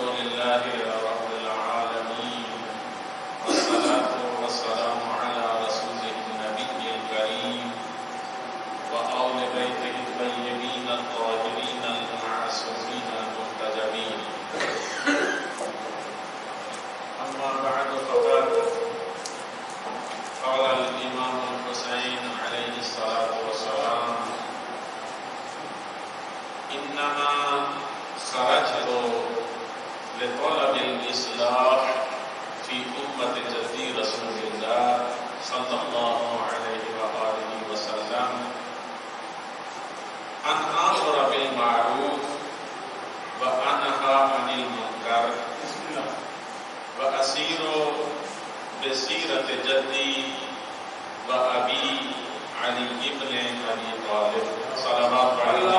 لله رب العالمين والصلاة والسلام على رسوله النبي الكريم وآل بيته الطيبين الطاهرين المعصومين المنتجبين. أما بعد فقد قال الإمام الحسين عليه الصلاة والسلام: إنما خرجت لطلب الإصلاح في أمة جدي رسول الله صلى الله عليه وآله وسلم أن آمر بالمعروف وأنهى عن المنكر وأسير بسيرة جدي وأبي علي بن أبي طالب صلوات عليه.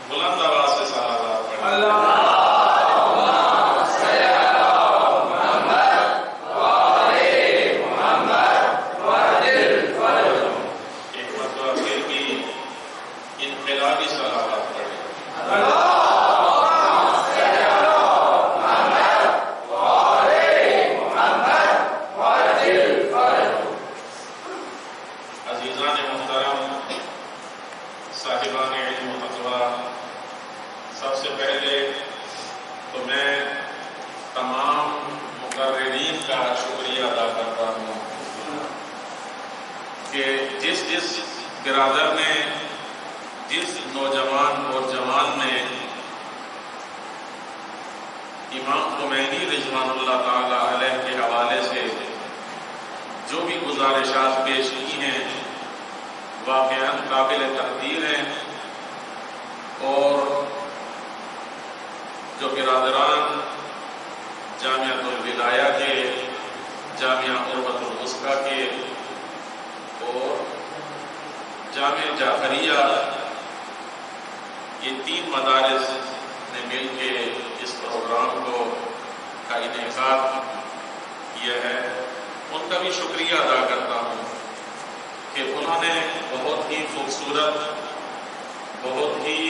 بلند آواز سے صلوات پڑھیں. اللهم صل علی محمد وآل محمد وعجل فرجهم. ایک مرتبہ پھر بھی انقلابی صلوات پڑھیں. اللهم صل علی محمد وآل محمد وعجل فرجهم. عزیزان محترم، صاحبان علم و تقویٰ، سب سے پہلے تو میں تمام مقررین کا شکریہ ادا کرتا ہوں کہ جس برادر نے، جس نوجوان اور جوان نے امام خمینی رضوان اللہ تعالی علیہ کے حوالے سے جو بھی گزارشات پیش کی ہیں واقعاً قابل تقدیر ہیں، اور جو برادران جامعۃ الولایہ کے، جامعہ عروۃ الوثقیٰ کے اور جامعہ جعفریہ، یہ تین مدارس نے مل کے اس پروگرام کا انعقاد کیا ہے، ان کا بھی شکریہ ادا کرتا ہوں کہ انہوں نے بہت ہی خوبصورت، بہت ہی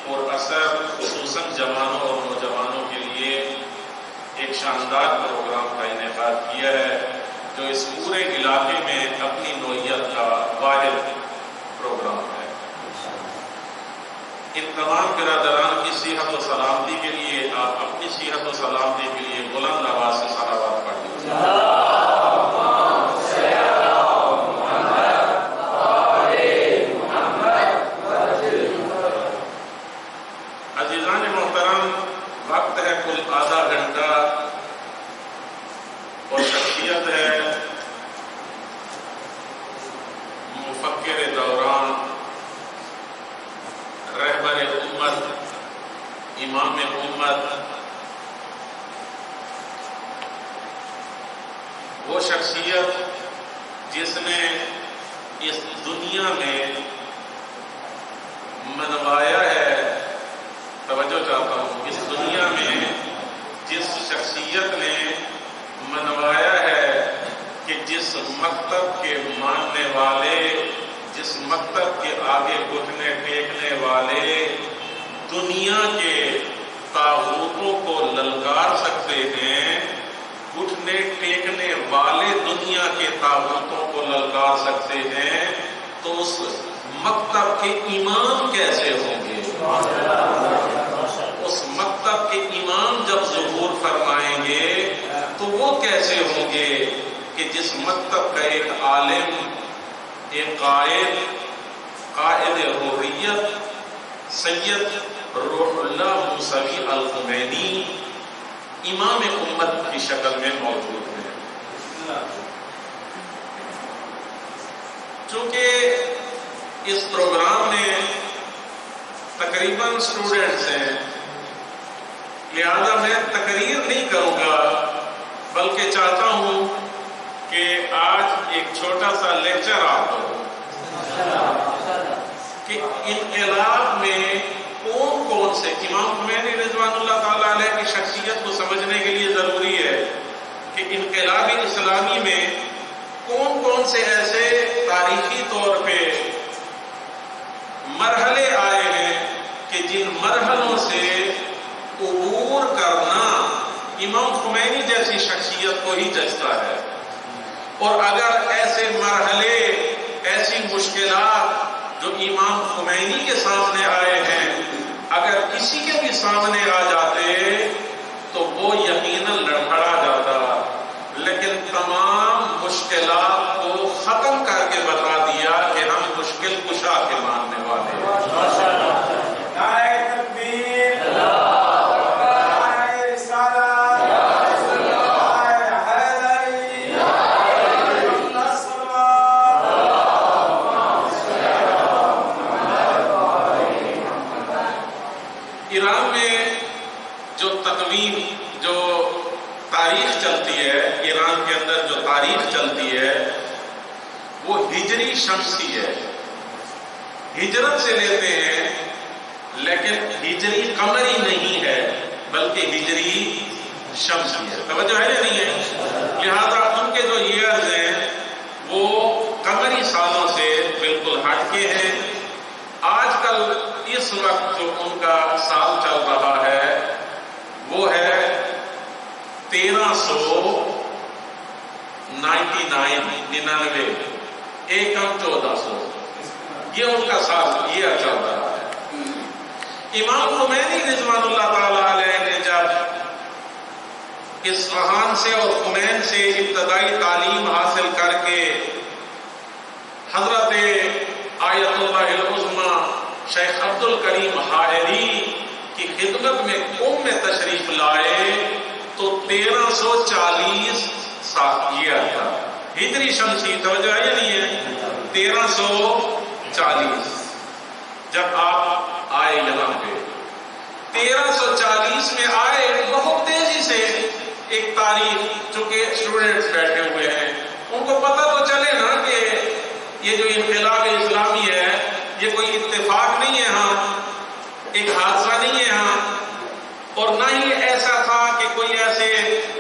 پر اثر، خصوصاً جوانوں اور نوجوانوں کے لیے ایک شاندار پروگرام کا انعقاد کیا ہے، جو اس پورے علاقے میں اپنی نوعیت کا واحد پروگرام ہے. ان تمام برادران کی صحت و سلامتی کے لیے آپ اپنی صحت و سلامتی کے لیے بلند آواز سے صلوات پڑھ لیجیے. عزیزان محترم، وقت ہے کل آدھا گھنٹہ اور شخصیت ہے مفکر دوران، رہبر امت، امام امت، وہ شخصیت جس نے اس دنیا میں منوایا ہے، توجہ چاہتا ہوں، اس دنیا میں جس شخصیت نے منوایا ہے کہ جس مکتب کے ماننے والے، جس مکتب کے آگے گھٹنے ٹیکنے والے دنیا کے طاغوتوں کو للکار سکتے ہیں، گھٹنے ٹیکنے والے دنیا کے طاغوتوں کو للکار سکتے ہیں، تو اس مکتب کے امام کیسے ہوں گے؟ اس مکتب کے امام جب ظہور فرمائیں گے تو وہ کیسے ہوں گے کہ جس مکتب کا ایک عالم، ایک قائد حریت سید روح اللہ موسوی الخمینی امام امت کی شکل میں موجود ہے. چونکہ اس پروگرام میں تقریباً اسٹوڈنٹس ہیں، لہذا میں تقریر نہیں کروں گا، بلکہ چاہتا ہوں کہ آج ایک چھوٹا سا لیکچر آپ کو کہ انقلاب میں کون کون سے امام خمینی رضوان اللہ تعالیٰ علیہ کی شخصیت کو سمجھنے کے لیے ضروری ہے کہ انقلاب اسلامی میں کون کون سے ایسے تاریخی طور پہ مرحلے آئے ہیں کہ جن مرحلوں سے عبور کرنا امام خمینی جیسی شخصیت کو ہی جچتا ہے. اور اگر ایسے مرحلے، ایسی مشکلات جو امام خمینی کے سامنے آئے ہیں اگر کسی کے بھی سامنے آ جاتے تو وہ یقیناً لڑکھڑا جاتا، لیکن تمام مشکلات کو ختم کر کے بتا دیا کہ ہم مشکل کشا کے ماننے والے ہیں. ایران میں جو تقویم، جو تاریخ چلتی ہے، ایران کے اندر جو تاریخ چلتی ہے وہ ہجری شمسی ہے. ہجرت سے لیتے ہیں لیکن ہجری قمری نہیں ہے بلکہ ہجری شمسی ہے. توجہ ہے یا نہیں ہے؟ لہذا ان کے جو ایئرز ہیں وہ قمری سالوں سے بالکل ہٹ کے ہیں. آج کل اس وقت جو ان کا سال چل رہا ہے وہ ہے 1399، ایکم 1400. یہ ان کا سال یہ چل رہا ہے. امام خمینی رضوان اللہ تعالی علیہ نے جب اصفہان سے اور خمین سے ابتدائی تعلیم حاصل کر کے حضرت آیت اللہ العظمی شیخ عبد الکریم حائری کی خدمت میں قم میں تشریف لائے تو 1340 سال یہ تھا ہجری شمسی. توجہ ہے یا نہیں ہے؟ 1340 جب آپ آئے یہاں پہ 1340 میں آئے. بہت تیزی سے ایک تاریخ، چونکہ اسٹوڈنٹس بیٹھے ہوئے ہیں ان کو پتہ تو چلے نا کہ یہ جو انقلاب اسلامی ہے یہ کوئی اتفاق نہیں ہے، ہاں ایک حادثہ نہیں ہے ہاں، اور نہ ہی ایسا تھا کہ کوئی ایسے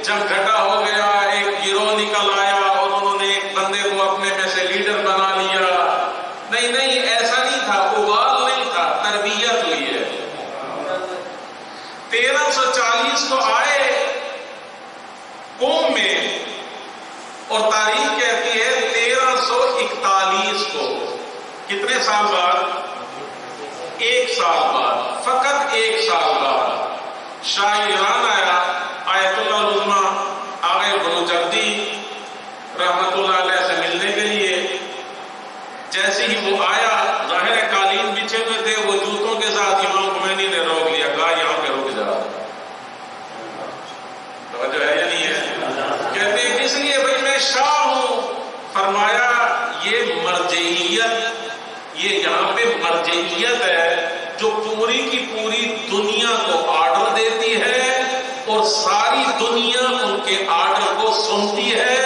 جب گھٹا ہو گیا ایک گروہ نکل آیا اور انہوں نے ایک بندے کو اپنے میں سے لیڈر بنا لیا. نہیں، ایسا نہیں تھا، ابال نہیں تھا، تربیت ہوئی ہے. 1340 کو آئے قوم میں اور تاریخ کہتی ہے 1341 کو. کتنے سال بعد؟ ایک سال بعد، فقط ایک سال بعد شاہ ایران آیا. آیت اللہ العظمی آغا بروجردی رحمت اللہ علیہ سے ملنے کے لیے. جیسے ہی وہ آیا، ظاہر قالین بچھے ہوئے تھے، وہ جوتوں کے ساتھ امام خمینی نے روک لیا، کہا یہاں پہ رک جا. توجہ ہے یا نہیں ہے؟ کہتے ہیں اس لیے بھائی میں شاہ ہوں. فرمایا یہ مرجعیت، یہ یہاں پہ مرجعیت ہے جو پوری کی پوری دنیا کو آرڈر دیتی ہے اور ساری دنیا ان کے آرڈر کو سنتی ہے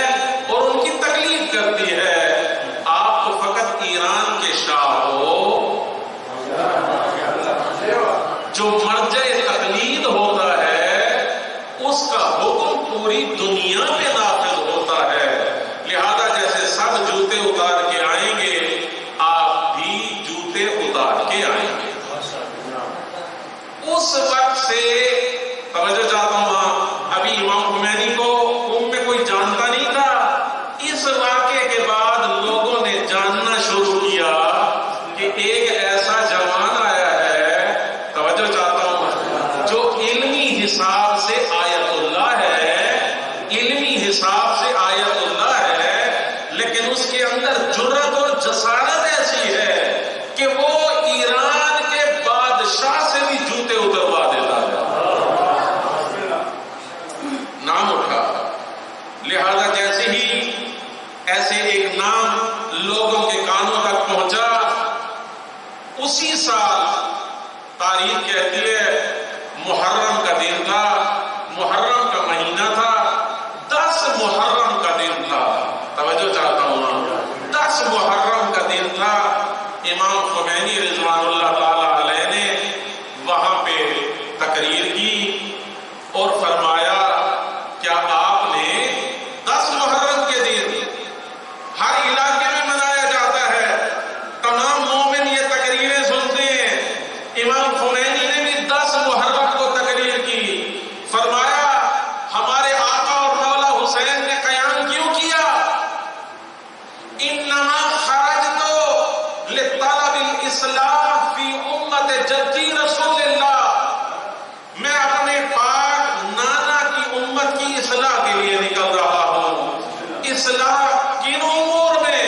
اور ان کی تقلید کرتی ہے. آپ تو فقط ایران کے شاہ ہو. جو مرجع تقلید ہوتا ہے اس کا حکم پوری دنیا پہ نافذ ہوتا ہے. لہذا جیسے سب جوتے اتار کے آئیں گے آپ بھی جوتے اتار کے آئیں گے. اس وقت سے توجہ چاہتا ہوں، ابھی امام خمینی کو قوم میں کوئی جانتا نہیں تھا. اس واقعے کے بعد لوگوں نے جاننا شروع کیا کہ ایک ایسا جوان آیا ہے، توجہ چاہتا ہوں، جو علمی حساب سے آیت اللہ ہے، علمی حساب سے آیت اللہ ہے، لیکن اس کے اندر جرأت اور جسارت ایسی ہے کہ وہ ایران کے بادشاہ سے بھی جوتے اتروا دیتا ہے. نام اٹھا اصلاح کن امور میں؟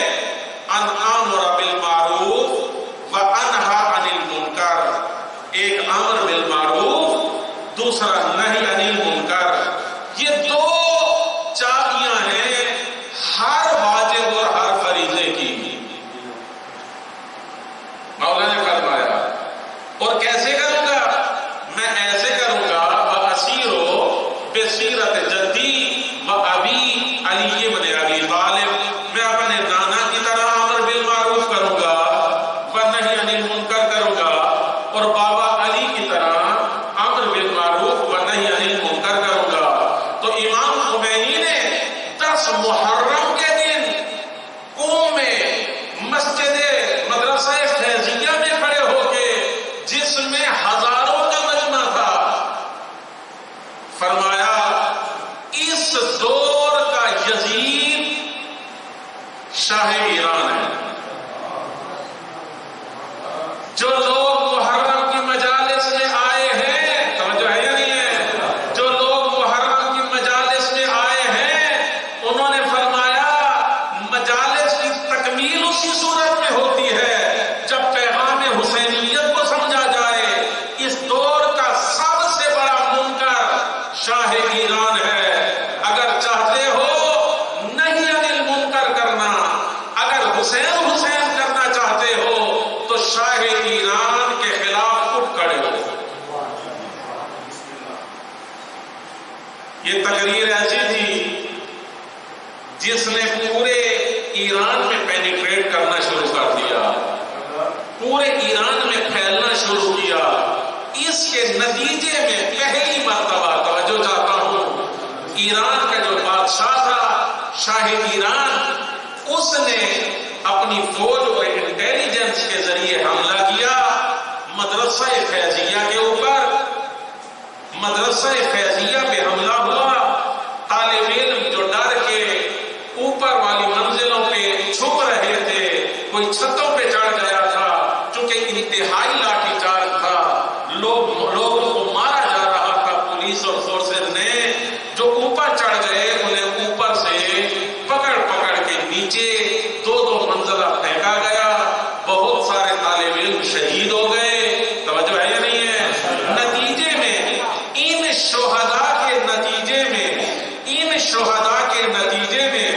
ان امر بالمعروف و انہا عن المنکر، ایک امر بالمعروف، دوسرا نہی عن المنکر۔ یہ دو چابیاں ہیں ہر واجب اور ہر فریضے کی۔ مولا نے فرمایا اور کیسے کروں گا؟ میں ایسے کروں گا وَأَسِيرُ بِسِيرَةِ جَدِّي وَأَبِي علی بن ابی طالب، میں اپنے نانا کی طرح امر بالمعروف کروں گا ونہی عن المنکر کروں گا، اور بابا علی کی طرح امر بالمعروف ونہی عن المنکر کروں گا۔ تو امام خمینی نے 10 محرم کے دن قوم میں مسجد مدرسہ فیضیہ میں کھڑے ہو کے، جس میں ہزاروں کا مجمع تھا، فرمایا اس دور کا یزید شاہ ایران ہے۔ جو لوگ محرم کی مجالس میں آئے ہیں، توجہ ہے یا نہیں ہے؟ جو لوگ محرم کی مجالس میں آئے ہیں، انہوں نے فرمایا مجالس کی تکمیل اسی صورت میں ہوتی ہے جب پیغام حسینیت کو سمجھا جائے۔ اس دور کا سب سے بڑا منکر شاہ ایران ہے۔ اگر چاہتے ہو نہیں عن المنکر کرنا، اگر حسین حسین کرنا چاہتے ہو تو شاہ ایران کے خلاف اٹھ کھڑے ہو۔ یہ تقریر ایسی تھی جس نے پورے ایران میں پینیٹریٹ کرنا شروع کر دیا، پورے ایران میں پھیلنا شروع کیا۔ اس کے نتیجے میں پہلی مرتبہ، توجہ چاہتا ہوں، ایران کا جو بادشاہ تھا شاہ ایران، اس نے اپنی فوج اور انٹیلیجنس کے ذریعے حملہ کیا مدرسہ فیضیہ کے اوپر۔ مدرسہ فیضیہ پہ حملہ ہوا، طالب علم جو ڈر کے اوپر والی منزلوں پہ چھپ رہے تھے، کوئی چھتوں پہ چڑھ گیا تھا، چونکہ انتہائی لاٹھی چارج تھا، لوگوں کو مارا جا رہا تھا۔ پولیس اور فورسز نے جو اوپر چڑھ گئے انہیں اوپر سے پکڑ پکڑ کے نیچے 2 منزلہ پھینکا گیا۔ بہت سارے طالب علم شہید ہو گئے، توجہ ہے یا نہیں ہے؟ نتیجے میں ان شہداء کے نتیجے میں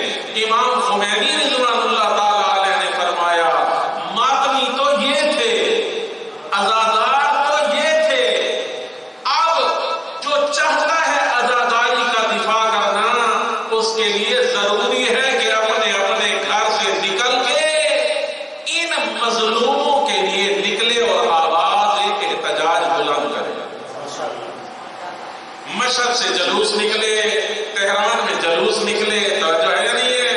امام خمینی رضوان اللہ تعالی علیہ نے فرمایا ماتمی تو یہ تھے، عزادار تو یہ تھے، اب جو چاہتا ہے عزاداری کا دفاع کرنا، اس کے لیے ضروری ہے کہ اپنے اپنے گھر سے نکل کے ان مظلوموں کے لیے نکلے اور آواز احتجاج بلند کرے۔ مشہد سے جلوس نکلے، تہران میں جلوس نکلے، توجہ ہے یا نہیں ہے؟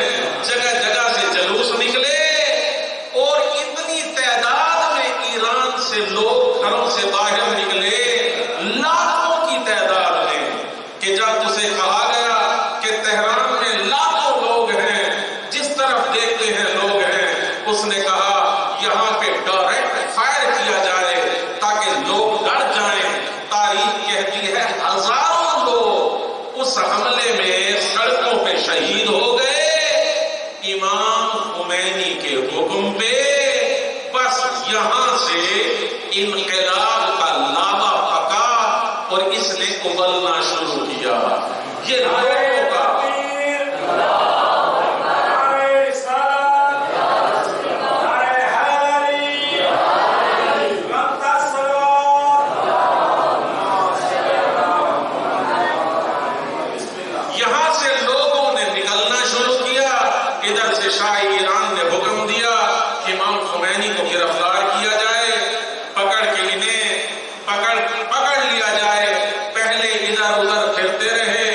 جگہ جگہ سے جلوس نکلے، اور اتنی تعداد میں ایران سے لوگ گھروں سے باہر نکلے، لاکھوں کی تعداد میں، کہ جب اسے کہا گیا کہ تہران میں لاکھوں لوگ ہیں، جس طرف دیکھتے ہیں لوگ ہیں، اس نے کہا یہاں پہ ڈائریکٹ فائر کیا جائے تاکہ لوگ ڈر جائیں۔ تاریخ کہتی ہے ہزاروں لوگ اس حملے میں سڑکوں پہ شہید ہو گئے امام خمینی کے حکم پہ۔ بس یہاں سے انقلاب کا لابا پکا اور اس نے ابلنا شروع کیا۔ یہ لوگوں کا یہاں سے لوگوں نے نکلنا شروع کیا۔ ادھر سے شاہ ایران نے حکم دیا کہ امام خمینی کو گرفتار کیا جائے، پکڑ کے انہیں پکڑ لیا جائے۔ پہلے ادھر ادھر پھرتے رہے،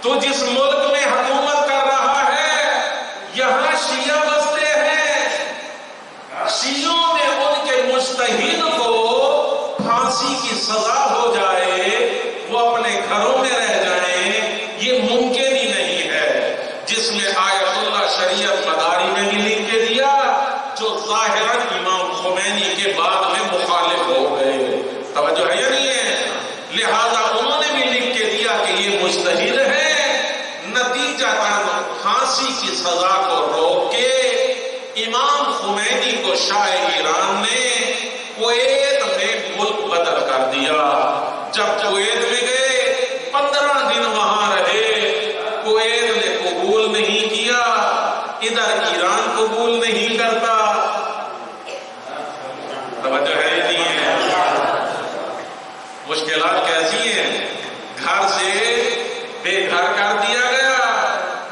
تو جس ملک میں حکومت کر رہا ہے یہاں شیعہ بستے ہیں، شیعوں میں ان کے مجتہد کو پھانسی کی سزا ہو جائے، وہ اپنے گھروں میں رہ جائیں، یہ ممکن ہی نہیں ہے۔ جس میں آیت اللہ شریعت مداری نے بھی لکھ کے دیا، جو ظاہراً امام خمینی کے بعد میں مخالف ہو گئے، توجہ ہے یا نہیں ہے؟ لہذا انہوں نے بھی لکھ کے دیا کہ یہ مجتہد ہے، نتیجہ پھانسی کی سزا کو روک کے امام خمینی کو شاہ ایران نے کویت میں ملک بدل کر دیا۔ جب کویت میں گئے 15 دن وہاں رہے، کویت نے قبول نہیں کیا، ادھر ایران قبول نہیں کرتا، توجہ ہے یا نہیں ہے؟ مشکلات کیسی ہیں؟ گھر سے بے گھر کر دیا گیا،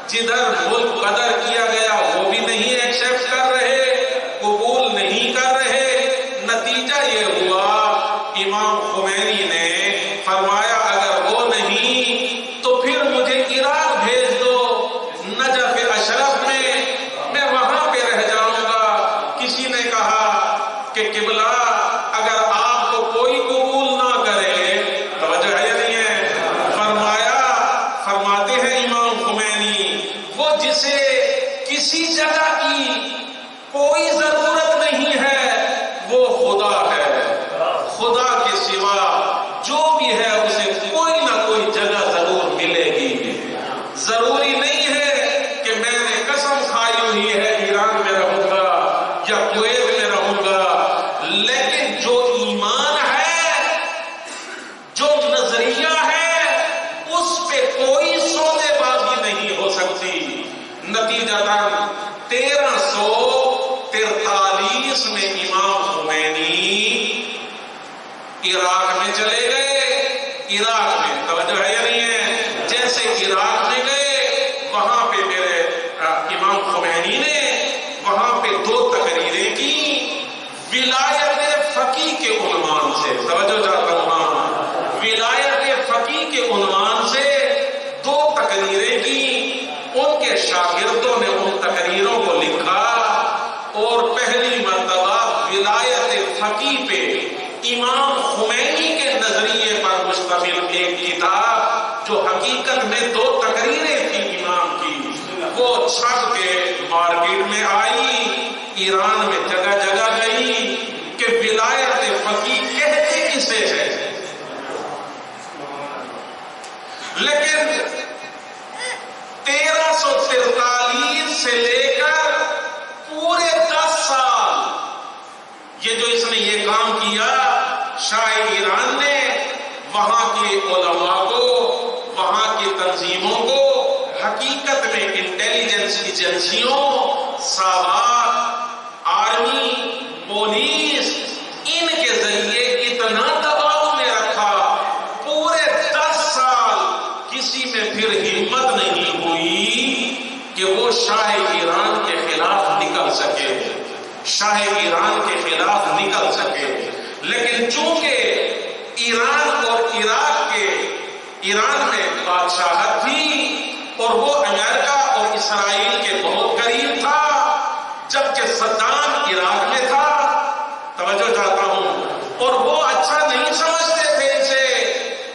جدھر ملک بدر کیا گیا وہ بھی نہیں ایکسپٹ کر رہے، قبول نہیں کر رہے، نتیجہ یہ ہوا امام خمینی نے فرمایا اگر وہ نہیں تو پھر مجھے عراق بھیج دو، نجف اشرف میں وہاں پہ رہ جاؤں گا۔ کسی نے کہا کہ قبلہ اگر آپ کو کوئی قبول نہ کرے، توجہ ہے یا نہیں ہے؟ فرماتے ہیں امام خمینی، وہ جسے کسی جگہ کی کوئی ضرورت نہیں ہے وہ خدا ہے، خدا کے سوا جو بھی ہے اسے کوئی نہ کوئی جگہ ضرور ملے گی۔ ضروری نہیں ہے کہ میں نے قسم کھائی ہوئی ہے ایران میں رہوں گا یا کویت میں رہوں گا، لیکن جو ایمان ہے، جو نظریہ ہے، اس پہ کوئی سودے بازی نہیں ہو سکتی۔ نتیجتاً 1343 میں امام خمینی عراق میں چلے گئے۔ عراق میں توجہ ہے یا نہیں ہے؟ جیسے عراق میں گئے، وہاں پہ میرے امام خمینی نے وہاں پہ 2 تقریریں کی، ولایت فقیہ کے عنوان سے، توجہ چاہتا ہوں، ولایت فقیہ کے عنوان سے 2 تقریریں کی۔ ان کے شاگردوں نے ان تقریروں کو لکھا اور پہلی مرتبہ ولایت فقیہ پہ امام خمینی کے نظریے پر مشتمل ایک کتاب جو حقیقت میں 2 تقریریں تھیں امام کی، وہ چھپ کے مارکیٹ میں آئی، ایران میں جگہ جگہ گئی کہ ولایت فقیہ کہتے کسے ہے۔ لیکن 1343 سے لے کر پورے 10 سال یہ جو اس نے یہ کام کیا، شاہ ایران نے وہاں کے علماء کو، وہاں کی تنظیموں کو، حقیقت میں انٹیلیجنس ایجنسیوں، ساوات، آرمی، پولیس، ان کے ذریعے اتنا دباؤ میں رکھا، پورے 10 سال کسی میں پھر ہمت نہیں ہوئی کہ وہ شاہ ایران کے خلاف نکل سکے، شاہ ایران کے خلاف نکل سکے۔ لیکن چونکہ ایران اور عراق کے، ایران میں بادشاہت تھی اور وہ امریکہ اور اسرائیل کے بہت قریب تھا، جبکہ صدام عراق میں تھا، توجہ چاہتا ہوں، اور وہ اچھا نہیں سمجھتے تھے اسے،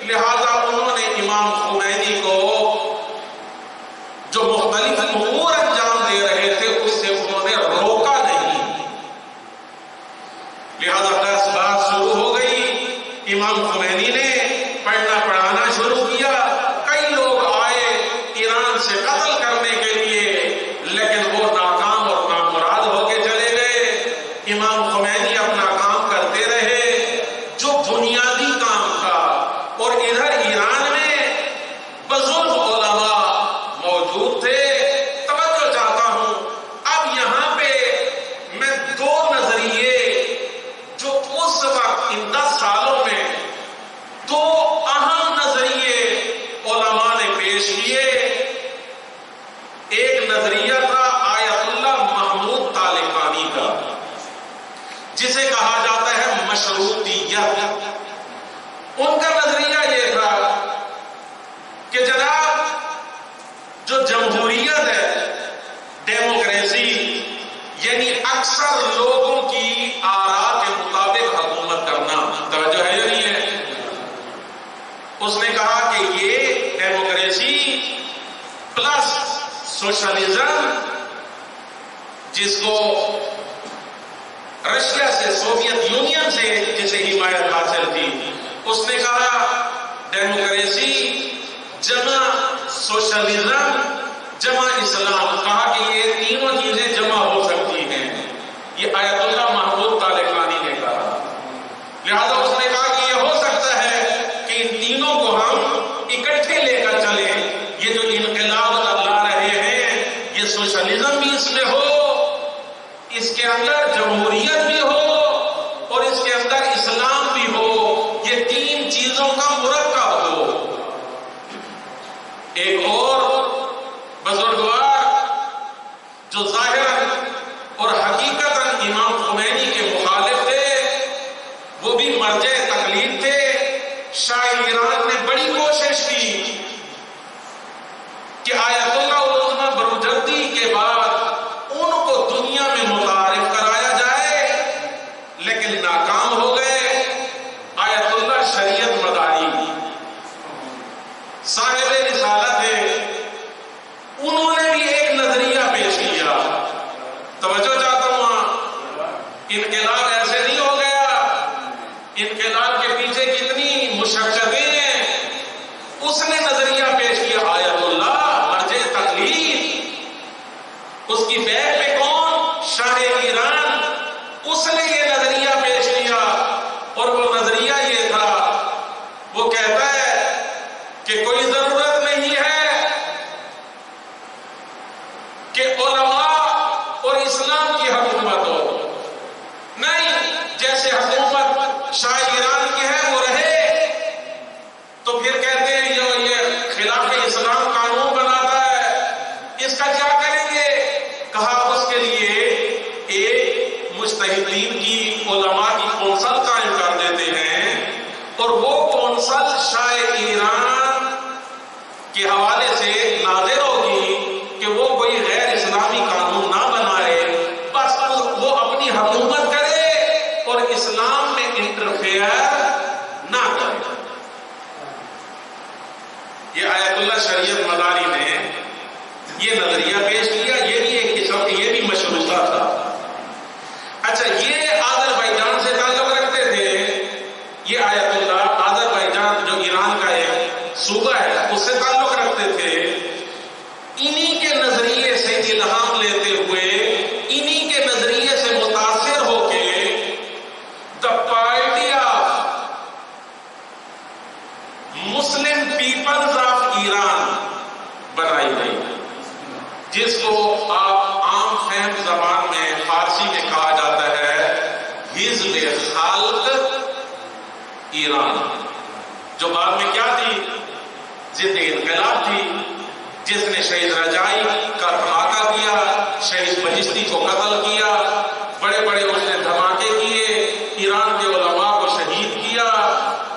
لہذا انہوں نے امام خمینی کو جو مختلف امور انجام دے رہے تھے اس سے انہوں نے روکا نہیں، لہذا 10 بات شروع ہو گئی۔ امام خمینی نے پڑھنا پڑھانا شروع کیا، کئی لوگ آئے ایران سے قتل کرنے کے لیے، لیکن وہ ناکام اور نامراد ہو کے چلے گئے۔ امام خمینی اپنا کام کرتے رہے جو بنیادی کام تھا، اور ادھر ایران میں بزرگ علماء موجود تھے۔ توجہ چاہتا ہوں، اب یہاں پہ میں 2 نظریے جو اس وقت ان 10 سالوں میں 2 اہم نظریے علماء نے پیش کیے۔ ایک نظریہ تھا آیت اللہ محمود طالقانی کا، جسے کہا جاتا ہے مشروطیت۔ ان کا نظریہ یہ تھا کہ جناب جو جمہوریت ہے، ڈیموکریسی، یعنی اکثر لوگوں کی آراء کے مطابق حکومت کرنا، توجہ ہے یا نہیں ہے؟ اس نے کہا کہ یہ ڈیموکریسی پلس سوشلزم، جس کو رشیا سے، سوویت یونین سے جسے حمایت حاصل تھی، اس نے کہا ڈیموکریسی جمع سوشلزم جمع اسلام، کہا کہ یہ تینوں چیزیں جمع ہو سکتی ہیں، یہ آیت اللہ محمود طالقانی نے کہا۔ لہذا اس نے کہا کہ یہ ہو سکتا ہے کہ ان تینوں کو ہم اکٹھے لے کر چلیں، یہ جو انقلاب لا رہے ہیں یہ سوشلزم بھی اس میں ہو، اس کے اندر جمہوریت بھی ہو اور اس کے اندر اسلام بھی ہو، یہ تین چیزوں کا مرکب ہو۔ ایک اور بزرگوار جو ظاہراً اور حقیقتاً امام خمینی کے مخالف تھے، وہ بھی مرجع تقلید تھے، شاہ ایران نے بڑی کوشش کی کہ آیت اللہ العظمی بروجردی کے بعد ان کو دنیا میں متعارف کرایا جائے، لیکن ناکام ہو گئے۔ آیت اللہ شریعت مداری صاحب رسالت ہے، انہوں نے بھی ایک نظریہ پیش کیا، توجہ چاہتا ہوں وہاں، انقلاب ایسے نہیں ہو گیا، انقلاب کے پیچھے کتنی مشقتیں ہیں۔ اس نے نظریہ پیش کیا آیت اللہ مرجع تقلید، اس کی بیک پہ کون؟ شاہ ایران، اس نے یہ نظریہ پیش کیا، اور وہ نظریہ یہ تھا، وہ کہتا ہے کہ کوئی ضرورت نہیں ہے کہ علماء اور اسلام کی حکومت ہو، نہیں، جیسے حکومت شاہ ایران کی ہے وہ رہے۔ تو پھر کہتے ہیں یہ خلاف اسلام قانون بناتا ہے، اس کا کیا کریں گے؟ کہا اس کے لیے ایک مجتہدین کی، علماء کی کونسل قائم کر دیتے ہیں، اور وہ کونسل شاہ ایران کے حوالے سے ناظر ہوگی کہ وہ کوئی غیر اسلامی قانون نہ بنائے، بس وہ اپنی حکومت کرے اور اسلام میں انٹرفیئر نہ کرے۔ یہ آیت اللہ شریعت مداری نے یہ نظریہ پیش کیا، یہ بھی ایک قسم، یہ بھی مشروطہ تھا۔ اچھا، یہ آذربائیجان سے تعلق رکھتے تھے، یہ آیت اللہ آذربائیجان جو ایران کا ایک صوبہ ہے اس سے تعلق رکھتے تھے۔ انہی کے نظریے سے الہام لیتے ہوئے، انہی کے نظریے سے متاثر ہو کے the party of Muslim peoples of Iran بنائی گئی، جس کو آپ عام فہم زبان میں فارسی میں کہا جاتا ہے حزب خلق ایران، جو بعد میں کیا تھی؟ ضد انقلاب تھی، جس نے شہید رجائی کا دھماکہ کیا، شہید بہشتی کو قتل کیا، بڑے بڑے اس نے دھماکے کیے، ایران کے علماء کو شہید کیا،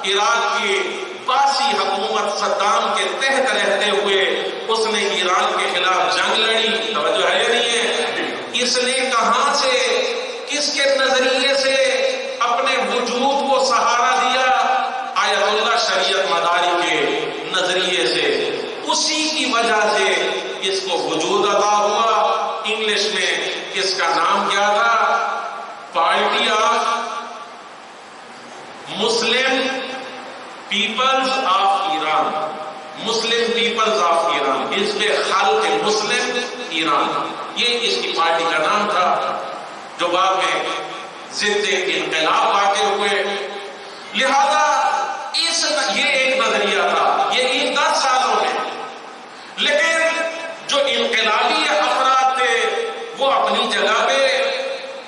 عراق کی باسی حکومت صدام کے تحت رہتے ہوئے اس نے ایران کے خلاف جنگ لڑی، توجہ ہے یا نہیں ہے؟ اس نے کہاں سے، کس کے نظریے سے اپنے وجود کو سہارا دیا؟ آیت اللہ شریعت مداری کے نظریے سے، اسی کی وجہ سے اس کو وجود عطا ہوا۔ انگلش میں اس کا نام کیا تھا؟ Party of Muslim peoples of Iran, Muslim peoples of Iran, حزب خلق مسلم ایران، یہ اس کی پارٹی کا نام تھا، جو بعد میں ضد انقلاب واقع ہوئے۔ لہذا یہ ایک نظریہ تھا، یہ ان 10 سالوں میں، لیکن جو انقلابی افراد تھے وہ اپنی جگہ پہ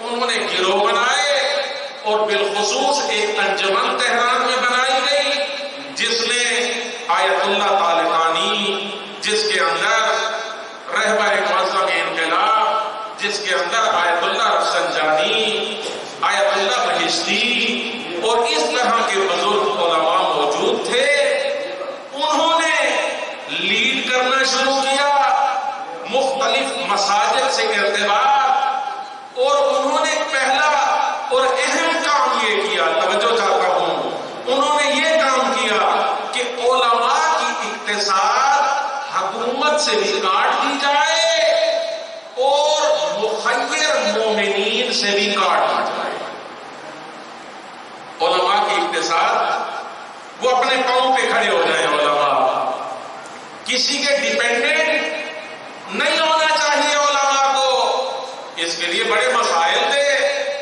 انہوں نے گروہ بنائے، اور بالخصوص ایک انجمن تہران میں بنائی گئی، جس نے آیت اللہ طالقانی، جس کے اندر رہبر معظم انقلاب، جس کے اندر آیت اللہ رفسنجانی، آیت اللہ بہشتی اور اس طرح کے بزرگ علماء موجود تھے، انہوں نے لیڈ کرنا شروع کیا مختلف مساجد سے ارتباط، اور انہوں نے پہلا اور اہم کام یہ کیا، توجہ چاہتا ہوں، انہوں نے یہ کام کیا کہ علماء کی اقتصاد حکومت سے بھی کاٹ دی جائے اور مخیر مومنین سے بھی کاٹ دی جائے۔ علماء کی اقتصاد، وہ اپنے پاؤں پہ کھڑے ہو جائیں، علماء کسی کے ڈیپینڈنٹ نہیں ہونا چاہیے علماء کو۔ اس کے لیے بڑے مسائل تھے،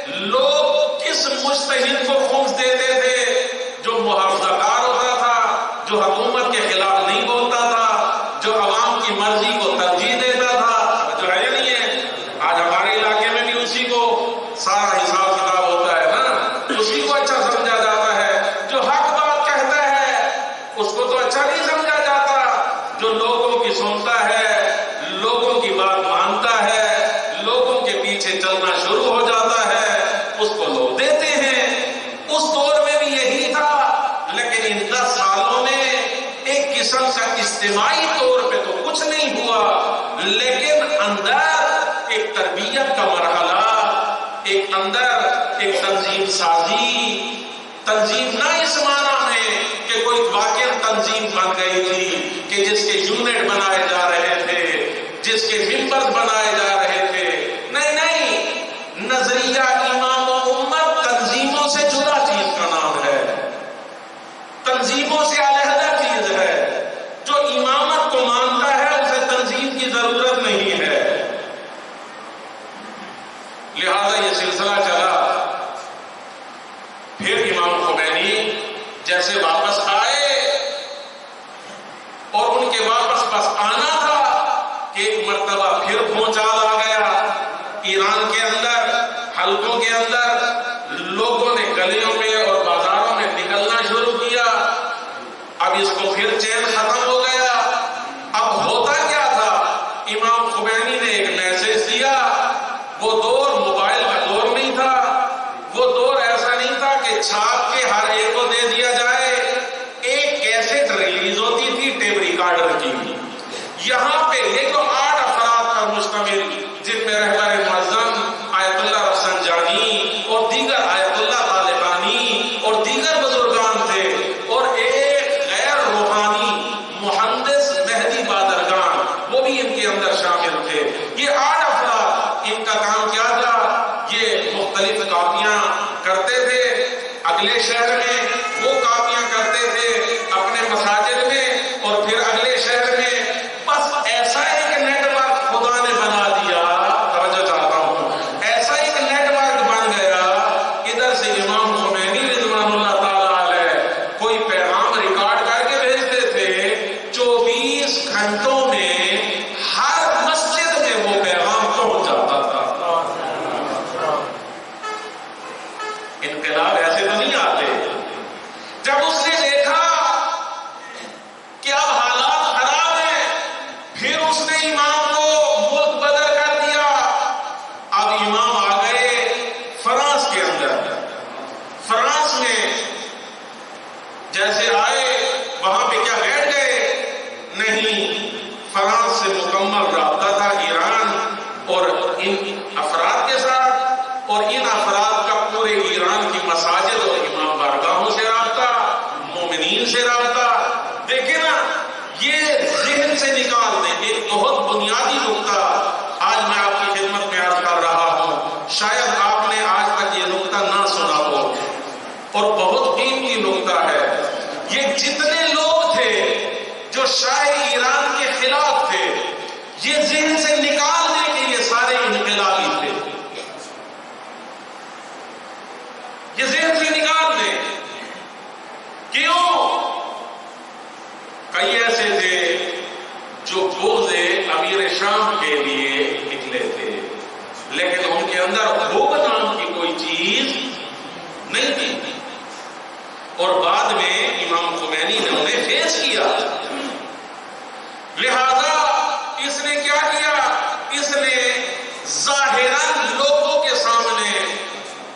لوگ کس مجتہد کو خمس دیتے تھے؟ جو محافظہ کار ہوتا تھا، جو حکومت کے خلاف نہیں بولتا تھا، جو عوام کی مرضی کو ترجیح دیتا تھا۔ جو ہے نہیں ہے، آج ہمارے علاقے میں بھی اسی کو سارا حساب کتاب ہوتا ہے نا، اسی کو اچھا سمجھا جاتا ہے۔ جو حق بات کہتا ہے اس کو تو اچھا نہیں سمجھا جاتا، جو لوگوں کی سنتا ہے، لوگوں کی بات مانتا ہے، لوگوں کے پیچھے چلنا شروع ہو جاتا ہے، اس کو لوگ دیتے ہیں۔ اس دور میں بھی یہی تھا، لیکن ان 10 سالوں میں ایک قسم کا اجتماعی طور پہ تو کچھ نہیں ہوا، لیکن اندر ایک تربیت کا مرحلہ، ایک اندر ایک تنظیم سازی، تنظیم نہ اس معنی میں کہ کوئی واقعی تنظیم بن گئی تھی کہ جس کے یونٹ بنائے جا رہے تھے، جس کے ممبر بنائے جا رہے تھے، نہیں، نظریہ امام و امت تنظیموں سے جدا چیز کا نام ہے، تنظیموں سے علیحدہ چیز ہے۔ جو امامت کو مانتا ہے اسے تنظیم کی ضرورت نہیں ہے۔ لہذا یہ سلسلہ چلا، پھر امام خمینی جیسے واپس آئے، اور ان کے واپس بس آنا تھا کہ ایک مرتبہ پھر بھونچال آ گیا ایران کے اندر، حلقوں کے اندر، لوگوں نے گلیوں میں اور بازاروں میں نکلنا شروع کیا۔ اب اس کو پھر چین ختم ہو گیا۔ اب ہوتا کیا تھا، امام خمینی نے ایک میسج دیا۔ وہ دور موبائل کا دور نہیں تھا، وہ دور ایسا نہیں تھا کہ چھاپ کے ہر ایک کو دے دیا جائے۔ ایک کیسٹ ریلیز ہوتی تھی ٹیپ ریکارڈر کی، یہاں پہ یہ جو 8 افراد کا مشتمل، جن میں رہبر معظم آیت اللہ رفسنجانی اور دیگر آیت اللہ طالقانی اور دیگر بزرگان تھے، اور ایک غیر روحانی مہندس مہدی بادرگان، وہ بھی ان کے اندر شامل تھے۔ یہ 8 افراد، ان کا کام کیا تھا، یہ مختلف کاپیاں کرتے تھے اگلے شہر میں، وہ کاپیاں کرتے تھے اپنے مساجد میں، اور پھر اگلے شہر میں۔ بس ایسا ایک نیٹ ورک خدا نے بنا دیا، توجہ چاہتا ہوں، ایسا ایک نیٹ ورک بن گیا۔ ادھر سے امام خمینی رضوان اللہ تعالی علیہ کوئی پیغام ریکارڈ کر کے بھیجتے تھے، 24 گھنٹوں میں ہر مسجد میں وہ پیغام پہنچ جاتا تھا۔ انقلاب ایسے تو نہیں آتے۔ جب اس نے دیکھا کہ اب حالات خراب ہیں، پھر اس نے امام کو ملک بدر کر دیا۔ اب امام آ گئے فرانس کے اندر۔ فرانس میں جیسے آئے، وہاں پہ کیا بیٹھ گئے؟ نہیں، فرانس سے مکمل رابطہ تھا ایران اور ان افراد کے ساتھ، اور ان افراد کا پورے ایران کی مساجد اور امام بارگاہوں سے رابطہ، مومنین سے رابطہ۔ دیکھیں نا، یہ ذہن سے نکال دیں ایک بہت بنیادی نقطہ آج میں آپ کی خدمت میں عرض کر رہا ہوں۔ شاید آپ نے آج تک یہ نقطہ نہ سنا ہو، اور بہت قیمتی نقطہ ہے۔ یہ جتنے لوگ تھے جو شاہ ایران کے خلاف تھے، یہ ذہن سے نکال دیں کہ یہ سارے انقلابی تھے، یہ ذہن سے نکال دیں۔ کیوں؟ کئی ایسے تھے جو بغض امیر شام کے لیے نکلے تھے، لیکن ان کے اندر بغض نام کی کوئی چیز نہیں تھی، اور بعد میں امام خمینی نے انہیں فیس کیا۔ لہذا اس نے کیا کیا؟ اس نے ظاہراً لوگوں کے سامنے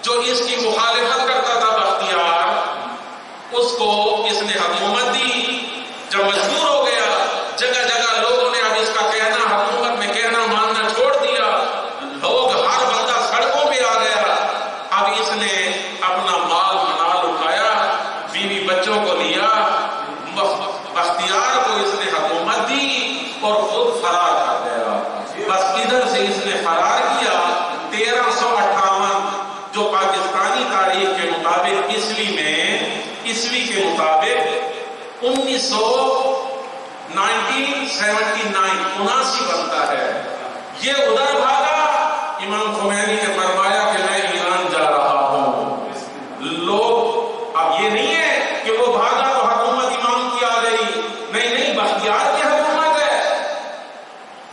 جو اس کی مخالفت کرتا تھا بختیار، اس کو اس نے حکومت دی۔ جب مجبور ہو گیا، جگہ جگہ لوگوں نے اب اس کا کہنا حکومت میں کہنا ماننا اور خود فرار کر گیا. بس ادھر سے اس نے فرار کیا. 1358 جو پاکستانی تاریخ کے مطابق عیسوی کے مطابق 1979 بنتا ہے. یہ ادھر بھاگا. امام خمینی نے فرمایا کہ میں ایران جا رہا ہوں. لوگ اب یہ نہیں ہے کہ وہ بھاگا تو حکومت امام کی آ گئی. نہیں، بختیار کی حکومت ہے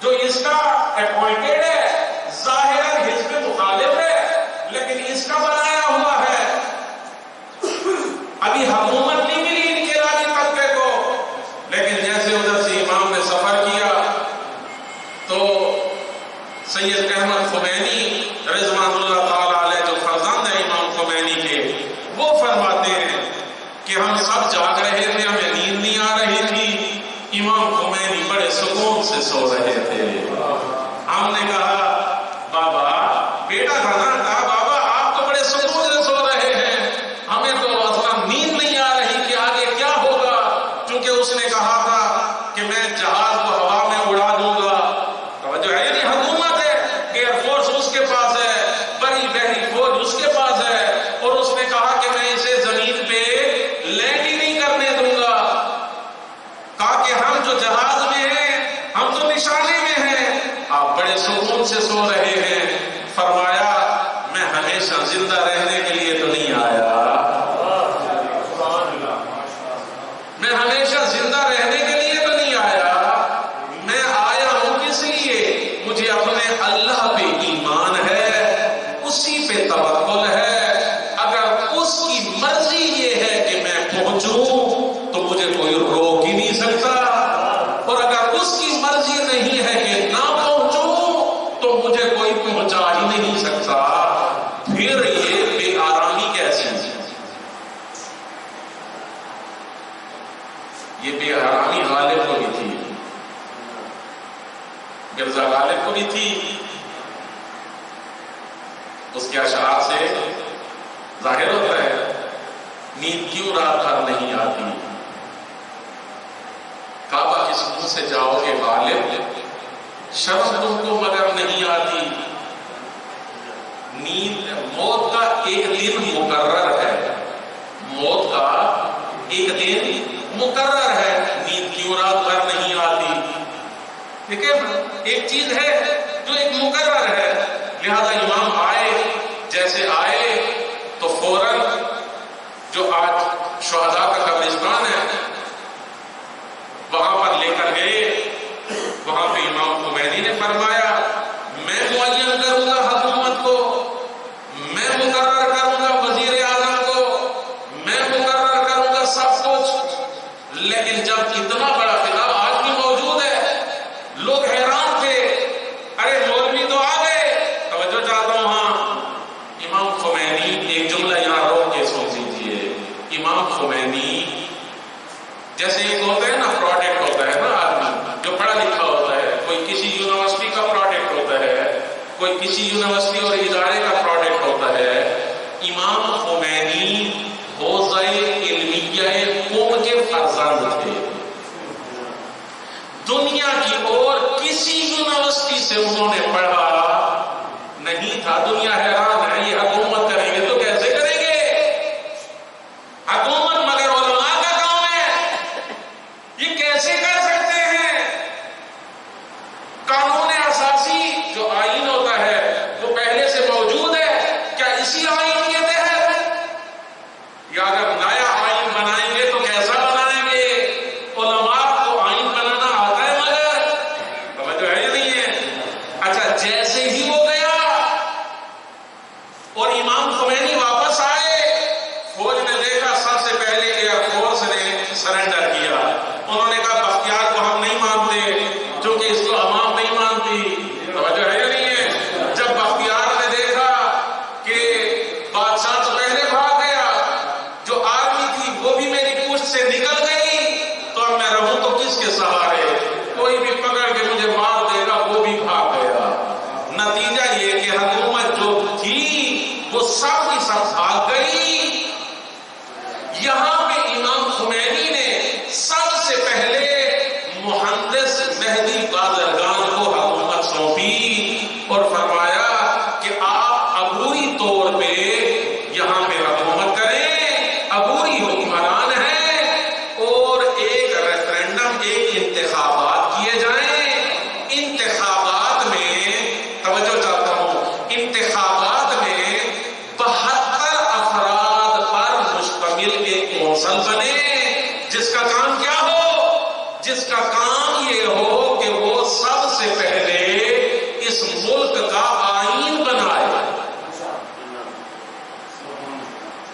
جو اس کا اپوائنٹڈ ہے. ظاہراً حزب مخالف ہے لیکن اس کا بنایا ہوا ہے. ابھی حکومت نہیں ملی انقلابی طبقے کو. لیکن جیسے ادھر سے امام نے سفر کیا تو سید احمد خمینی رضوان اللہ تعالی علیہ جو فرزند ہیں امام خمینی کے، وہ فرماتے ہیں کہ ہم سب جاگ رہے تھے، ہمیں نیند نہیں آ رہی تھی. امام خمینی بڑے سکون سے سو رہے تھے. ہم نے کہا بابا، بیٹا تھا نا، کہا بابا آپ تو بڑے سکون سے سو رہے ہیں، ہمیں تو اصلا نیند نہیں آ رہی کہ آگے کیا ہوگا. کیونکہ اس نے کہا تھا کہ میں جہاز کو ہوا میں اڑا دوں گا. توجہ ہے نہیں، حکومت ہے، ایئر فورس اس کے پاس ہے، بڑی بحری فوج اس کے پاس ہے، اور اس نے کہا کہ میں اسے زمین پہ لینڈ ہی نہیں کرنے دوں گا. کہا کہ ہم جو جہاز میں ہیں ہم تو نشانے میں ہیں، آپ بڑے سکون سے سو رہے ہیں. فرمایا میں ہمیشہ زندہ رہنے کے لیے تو نہیں آیا، میں ہمیشہ زندہ رہنے کے لیے تو نہیں آیا. میں آیا ہوں کس لیے؟ مجھے اپنے اللہ پہ ایمان ہے، اسی پہ توکل ہے. اگر اس کی مرضی یہ ہے کہ میں پہنچوں تو مجھے کوئی روک ہی نہیں سکتا، اور اگر اس کی مرضی نہیں ہے کہ نہ پہنچوں تو مجھے کوئی پہنچا ہی نہیں سکتا. پھر یہ بے آرامی کیسی؟ یہ بے آرامی غالب کو بھی تھی، مرزا غالب کو بھی تھی. اس کے اشعار سے ظاہر ہوتا ہے نیند کیوں رات بھر نہیں آتی. کعبہ کس منہ سے جاؤ گے غالب، شرم تم کو مگر نہیں آتی. نیند موت کا ایک دن مقرر ہے، موت کا ایک دن مقرر ہے. نیند کیوں رات بھر نہیں آتی؟ ٹھیک ہے، ایک چیز ہے جو ایک مقرر ہے. لہذا امام آئے، جیسے آئے تو فوراً جو آج شہداء کا قبرستان ہے وہاں پر لے کر گئے. وہاں پہ امام خمینی نے فرمایا میں معین کروں گا حکومت کو، میں مقرر کروں گا وزیر اعظم کو، میں مقرر کروں گا سب کچھ. لیکن جب اتنا بڑا خطاب آج بھی موجود ہے، لوگ حیران تھے، ارے مولوی تو آ گئے. توجہ چاہتا ہوں. ہاں، امام خمینی، ایک جملہ یہاں روک کے سن لیجیے. امام خمینی جیسے ایک ہوتا ہے نا، پروڈکٹ ہوتا ہے نا آدمی جو پڑھا لکھا ہوتا ہے، کوئی کسی یونیورسٹی کا پروڈکٹ ہوتا ہے، کوئی کسی یونیورسٹی اور ادارے کا پروڈکٹ ہوتا ہے. امام خمینی حوزہ علمیہ قوم کے فرزند تھے. دنیا کی اور کسی یونیورسٹی سے انہوں نے پڑھا نہیں تھا. دنیا حیران ہے، یہ حکومت کریں گے تو کیسے کریں گے؟ حکومت مگر علماء کا کام ہے، یہ کیسے کر سکتے ہیں؟ قانون اساسی جو آئین ہوتا ہے وہ پہلے سے موجود ہے، کیا اسی آئین کے تحت؟ یا اگر نیا آئین بنائیں گے تو کیسا بنائیں گے؟ علماء کو آئین بنانا آتا ہے مگر توجہ ہے یا نہیں ہے؟ اچھا، جیسے ہی وہ گیا مجلس مہدی بازرگان کو حکومت سونپی اور فرمایا کہ آپ عبوری طور پہ یہاں پہ حکومت کریں، عبوری حکمران ہیں، اور ایک ریفرینڈم، ایک انتخابات کیے جائیں۔ انتخابات میں توجہ چاہتا ہوں، انتخابات میں 72 افراد پر مشتمل ایک کونسل بنے، جس کا کام کیا ہو؟ جس کا کام یہ ہو کہ وہ سب سے پہلے اس ملک کا آئین بنائے۔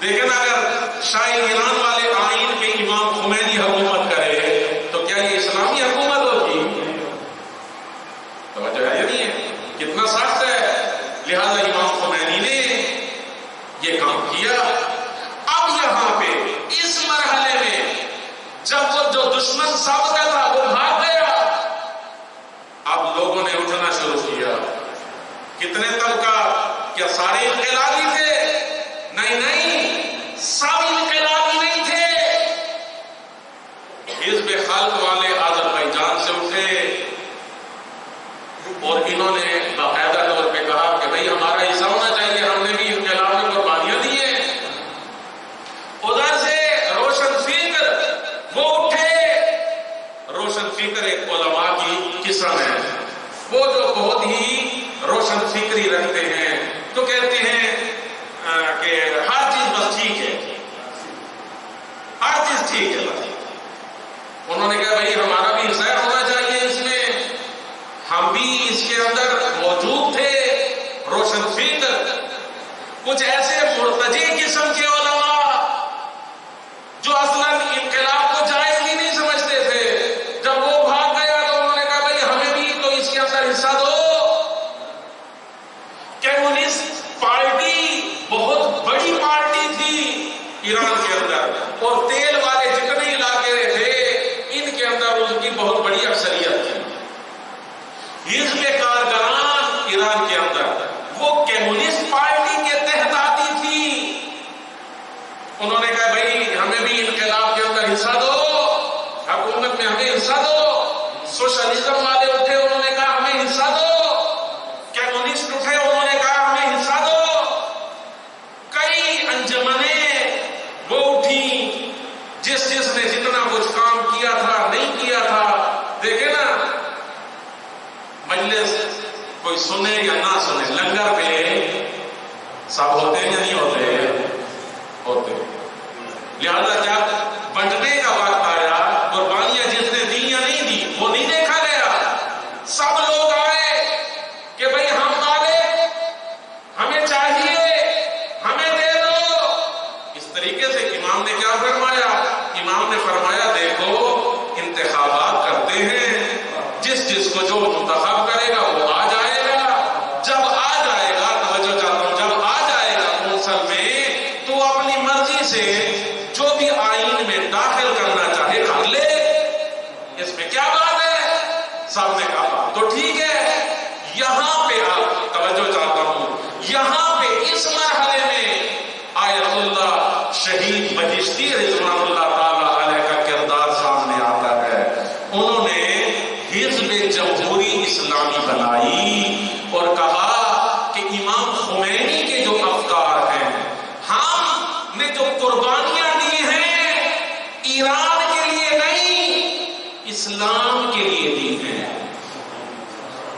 لیکن اگر شاہ ایران والے آئین پہ امام خمینی حکومت کرے تو کیا یہ اسلامی حکومت ہوگی؟ توجہ ہے یا نہیں ہے؟ کتنا سخت ہے۔ لہذا امام خمینی نے یہ کام کیا۔ اب یہاں پہ اس مرحلے میں جب وہ جو دشمن سابقہ تھا وہ بھاگ گیا، اب لوگوں نے اٹھنا شروع کیا۔ کتنے طبقہ؟ کیا سارے انقلابی تھے؟ نہیں، سب انقلابی نہیں تھے۔ حزب خلق والے آذربائیجان سے اٹھے اور انہوں نے باقاعدہ طور پہ کہا کہ بھئی ہمارا حصہ ہونا چاہیے، ہم نے بھی انقلاب میں قربانیاں دی ہیں۔ ادھر سے روشن فکر وہ اٹھے۔ روشن فکر ایک علماء کی قسم ہے، وہ جو بہت ہی روشن فکری رکھتے ہیں، تو کہتے ہیں کہ ہر چیز بس ٹھیک ہے، ہر چیز ٹھیک ہے بس۔ انہوں نے کہا بھئی ہمارا بھی حصہ ہونا چاہیے اس میں، ہم بھی اس کے اندر موجود تھے۔ روشن فکر کچھ ایسے مرتجع قسم کے علماء جو اصلاً انقلاب کو جائز ہی نہیں سمجھتے تھے، جب وہ بھاگ گیا تو انہوں نے کہا بھئی ہمیں بھی تو اس کے اندر حصہ دو۔ کمیونسٹ پارٹی بہت بڑی پارٹی تھی ایران کے اندر، اور تیل والے جتنے علاقے تھے ان کے اندر ان کی بہت بڑی اکثریت تھی۔ حزب کارگران ایران کے اندر وہ کمیونسٹ پارٹی کے تحت آتی تھی۔ انہوں نے کہا بھئی ہمیں بھی انقلاب کے اندر حصہ دو، حکومت میں ہمیں حصہ دو۔ سوشلزم والے اٹھے، انہوں نے کہا ہمیں حصہ دو۔ کمیونسٹ اٹھے، انہوں نے کہا ہمیں حصہ دو۔ کئی انجمنیں وہ اٹھی، جس نے جتنا کچھ کام کیا تھا نہیں کیا تھا۔ دیکھیں نا، مجلس کوئی سنے یا نہ سنے، لنگر پہ سب ہوتے ہیں یا نہیں ہوتے؟ ہوتے۔ لہذا جب بنٹنے کا وقت آیا، قربانیاں جس نے دی یا نہیں دی وہ نہیں دیکھا گیا۔ سب لوگ آئے کہ بھئی ہم والے، ہمیں چاہیے، ہمیں دے دو۔ اس طریقے سے امام نے کیا فرمایا؟ امام نے فرمایا دیکھو انتخابات کرتے ہیں، جس کو جو منتخب کرے گا وہ آ جائے گا۔ جب آ جائے گا، توجہ چاہتا ہوں، جب آ جائے گا کونسل میں تو اپنی مرضی سے جو بھی آئین میں داخل کرنا چاہے کر لے، اس میں کیا بات ہے؟ سب نے کہا تو ٹھیک ہے۔ یہاں پہ آپ توجہ چاہتا ہوں، یہاں پہ اس مرحلے میں آیت اللہ شہید بہشتی رضوان اللہ تعالی علیہ کا کردار سامنے آتا ہے۔ انہوں نے حزب جمہوری اسلامی بنائی اور کہا کہ امام خمینی کے جو افکار ہیں، ہم نے جو قربانیاں دی ہیں ایران کے لیے نہیں، اسلام کے لیے دی ہیں۔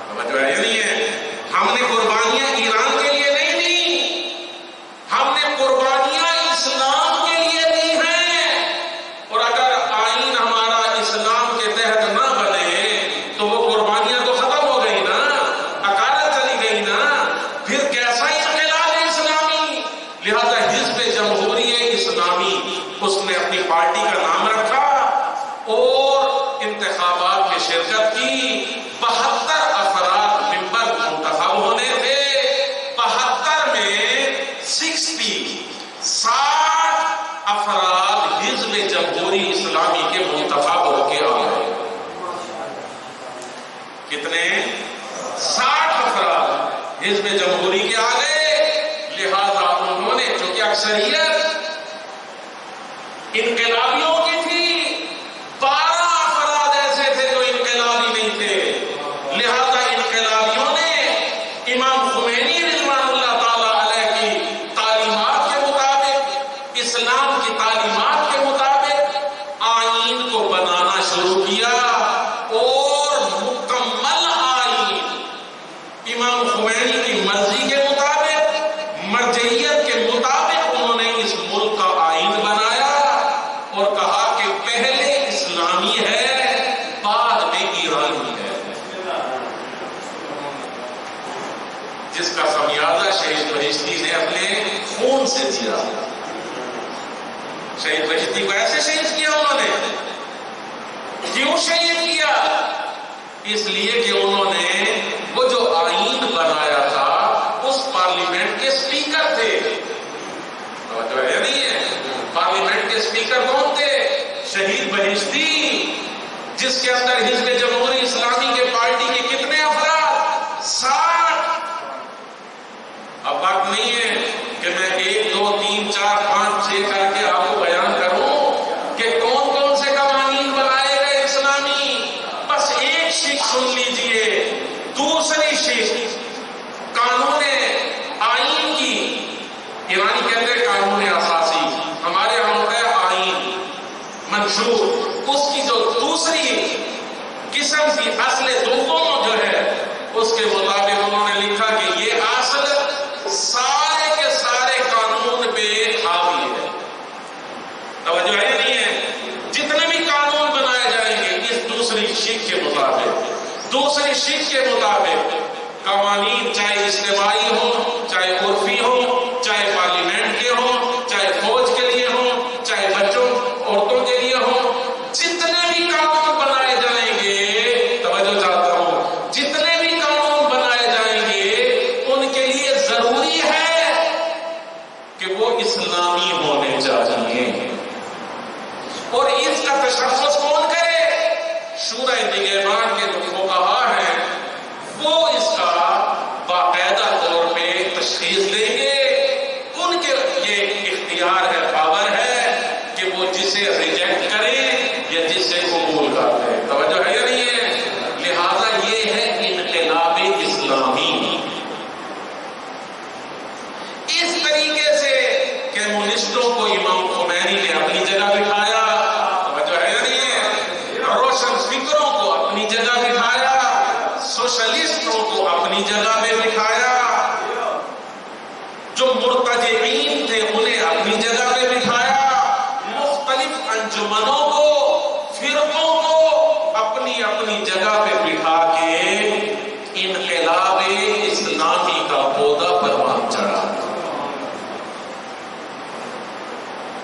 سمجھ آیا نہیں ہے؟ ہم نے قربانیاں ایران کے لیے نہیں دی، ہم نے قربانیاں اسلام کے لیے دی ہیں۔ اور اگر آئین ہمارا اسلام کے تحت نہ بنے تو وہ قربانیاں تو ختم ہو گئی نا، اکالت چلی گئی نا، پھر کیسا انقلاب اسلامی؟ لہذا حزب جمہوری اسلامی اس نے اپنی پارٹی کا نام رکھا اور انتخابات میں شرکت کی۔ 72 افراد ممبر منتخب ہونے تھے، 72 میں 60 افراد حزب جمہوری اسلامی کے منتخب ہو کے آ گئے۔ کتنے؟ 60 افراد حزب جمہوری کے آ گئے۔ لہذا انہوں نے، چونکہ اکثریت انقلابیوں کی تھی، 12 افراد ایسے تھے جو انقلابی جس کا خمیازہ شہید بہشتی نے اپنے خون سے دیا. شہید بہشتی کو ایسے شہید کیا انہوں نے. کیوں شہید کیا؟ اس لیے کہ انہوں نے وہ جو آئین بنایا تھا اس پارلیمنٹ کے اسپیکر تھے. توجہ ہے نہیں ہے؟ پارلیمنٹ کے اسپیکر کون تھے؟ شہید بہشتی، جس کے اندر حزب جمہوری اسلامی کے پارٹی کے کتنے افراد؟ 60. اب بات نہیں ہے کہ میں 1 2 3 4 5 6 کر کے آپ کو بیان کروں کہ کون کون سے قوانین بنائے گئے اسلامی. بس ایک شک سن لیجئے. دوسری شک قانون آئین کی. ایرانی کہتے ہیں قانون اساسی، ہمارے یہاں ہوتا ہے آئین منشور. اس کی جو دوسری قسم کی اصل دوم جو ہے اس کے مطابق انہوں نے لکھا کہ یہ اصل سارے کے سارے قانون پہ حاوی ہے. توجہ ہے نہیں ہے؟ جتنے بھی قانون بنائے جائیں گے اس دوسری شک کے مطابق، دوسری شک کے مطابق قوانین چاہے اجتماعی ہوں، چاہے عرفی ہوں، چاہے پارلیمنٹ کے ہوں، چاہے فوج کے لیے ہوں، چاہے بچوں عورتوں کے لیے ہوں، جتنے بھی قانون بنائے جائیں گے، توجہ چاہتا ہوں، جتنے بھی قانون بنائے جائیں گے ان کے لیے ضروری ہے کہ وہ اسلامی ہونے چاہیے. اور اس کا تشخص کون کرے؟ شورى نگہبان کے جو فقہا ہیں وہ اس کا باقاعدہ طور پہ تشخیص دیں گے. ان کے یہ اختیار ہے، پاور ہے کہ وہ جسے ریجیکٹ کریں یا جسے قبول کرتے. توجہ ہے یا نہیں ہے؟ لہذا یہ ہے انقلاب اسلامی. اس طریقے سے کمیونسٹوں کو امام خمینی نے اپنی جگہ بٹھایا. توجہ ہے یا نہیں ہے؟ روشن فکروں کو اپنی جگہ بٹھایا، سوشلسٹوں کو اپنی جگہ میں بٹھایا، جو مرتجعین تھے انہیں اپنی جگہ میں بٹھایا، مختلف انجمنوں کو، فرقوں کو اپنی اپنی جگہ پہ بٹھا کے انقلاب اسلامی کا پودا پروان چڑھا.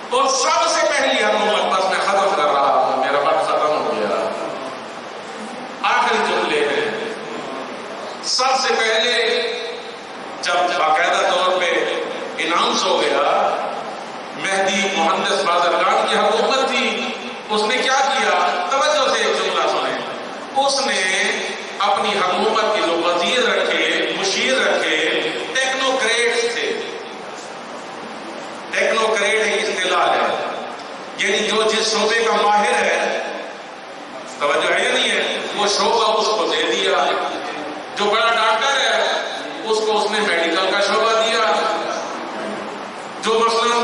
اور سب سے پہلی حکومت، بس میں ختم کر رہا ہوں، میرا وقت ختم ہو گیا، آخری جملے ہیں. سب سے پہلے جب باقاعدہ طور پہ اناؤنس ہو گیا مہدی مہندس بازرگان کی حکومت تھی، اس نے کیا کیا؟ توجہ سے ایک جملہ سنیں. اس نے اپنی حکومت کے جو وزیر رکھے، مشیر رکھے، ٹیکنوکریٹس تھے. ٹیکنوکریٹ ایک اصطلاح ہے، یعنی جو جس شعبے کا ماہر ہے، توجہ ہے یا نہیں ہے، وہ شعبہ اس کو دے دیا. جو بڑا ڈاکٹر ہے اس کو اس نے میڈیکل کا شعبہ دیا. جو مثلا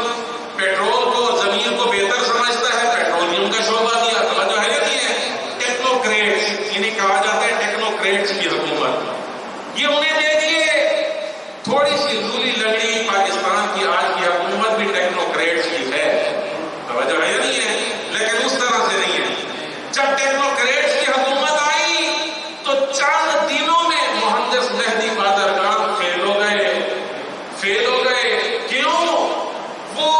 پیٹرول کو، زمین کو بہتر سمجھتا ہے، پیٹرولیم کا شعبہ دیا. توجہ ہے یا نہیں ہے؟ ٹیکنوکریٹس، یعنی کہا جاتا ہے ٹیکنوکریٹس کی حکومت، یہ انہیں دے دیے. تھوڑی سی دھولی لگڑی پاکستان کی آج کی حکومت بھی ٹیکنوکریٹس کی ہے. توجہ ہے یا نہیں ہے؟ لیکن اس طرح سے نہیں ہے. جب ٹیکنوکریٹس کی حکومت آئی تو چند دنوں میں مہندس مہدی بازرگان فیل ہو گئے. فیل ہو گئے کیوں؟ وہ